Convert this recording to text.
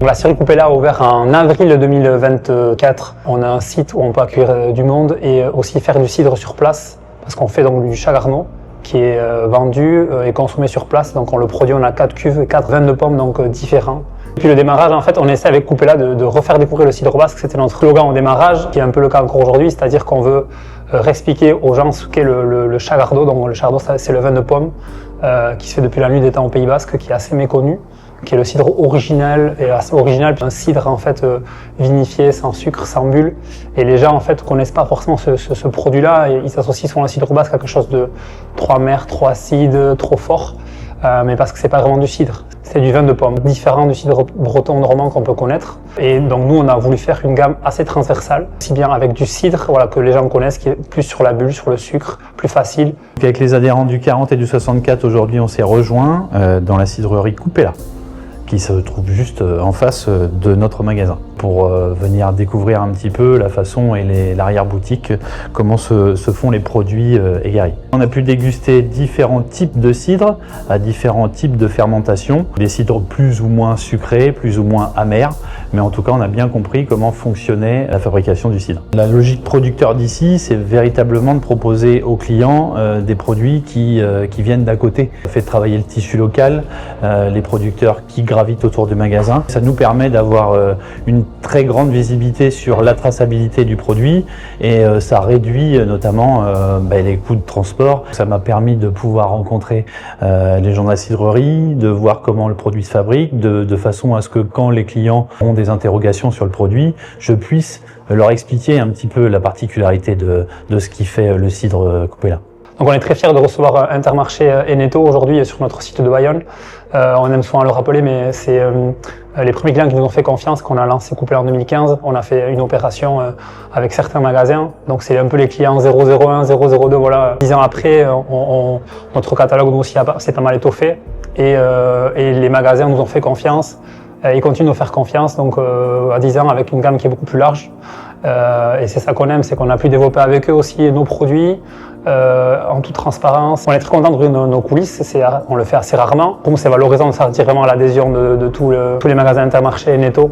La scierie Coupella a ouvert en avril 2024. On a un site où on peut accueillir du monde et aussi faire du cidre sur place, parce qu'on fait donc du chagarneau qui est vendu et consommé sur place. Donc on le produit, on a 4 cuves et 4 vins de pommes donc différents. Depuis le démarrage, en fait, on essaie avec Coupella de refaire découvrir le cidre basque. C'était notre slogan au démarrage, qui est un peu le cas encore aujourd'hui, c'est-à-dire qu'on veut réexpliquer aux gens ce qu'est le chagardo. Donc le chagardo, c'est le vin de pomme qui se fait depuis la nuit des temps au Pays Basque, qui est assez méconnu, qui est le cidre original, et assez original, un cidre en fait vinifié, sans sucre, sans bulle. Et les gens en fait connaissent pas forcément ce produit-là, et ils s'associent souvent le cidre basque à quelque chose de trop amer, trop acide, trop fort, mais parce que c'est pas vraiment du cidre. C'est du vin de pomme, différent du cidre breton normand qu'on peut connaître. Et donc nous, on a voulu faire une gamme assez transversale, aussi bien avec du cidre que les gens connaissent, qui est plus sur la bulle, sur le sucre, plus facile. Avec les adhérents du 40 et du 64, aujourd'hui, on s'est rejoint dans la cidrerie Coupella, qui se trouve juste en face de notre magasin, pour venir découvrir un petit peu la façon et l'arrière-boutique, comment se font les produits Égari. On a pu déguster différents types de cidres à différents types de fermentation, des cidres plus ou moins sucrés, plus ou moins amers, mais en tout cas on a bien compris comment fonctionnait la fabrication du cidre. La logique producteur d'ici, c'est véritablement de proposer aux clients des produits qui viennent d'à côté. Ça fait travailler le tissu local, les producteurs qui gravitent autour du magasin. Ça nous permet d'avoir une très grande visibilité sur la traçabilité du produit et ça réduit notamment les coûts de transport. Ça m'a permis de pouvoir rencontrer les gens de la cidrerie, de voir comment le produit se fabrique, de façon à ce que quand les clients ont des interrogations sur le produit, je puisse leur expliquer un petit peu la particularité de ce qui fait le cidre Coupella. Donc on est très fiers de recevoir Intermarché et Netto aujourd'hui sur notre site de Bayonne. On aime souvent le rappeler, mais c'est les premiers clients qui nous ont fait confiance quand on a lancé Coupella en 2015. On a fait une opération avec certains magasins, donc c'est un peu les clients 001, 002. Voilà. 10 ans après, notre catalogue nous aussi s'est pas mal étoffé et les magasins nous ont fait confiance. Ils continuent de nous faire confiance, donc à 10 ans avec une gamme qui est beaucoup plus large. Et c'est ça qu'on aime, c'est qu'on a pu développer avec eux aussi nos produits en toute transparence. On est très content d'ouvrir nos coulisses, on le fait assez rarement. Pour nous, c'est valorisant de sortir vraiment à l'adhésion de tous les magasins Intermarché et Netto.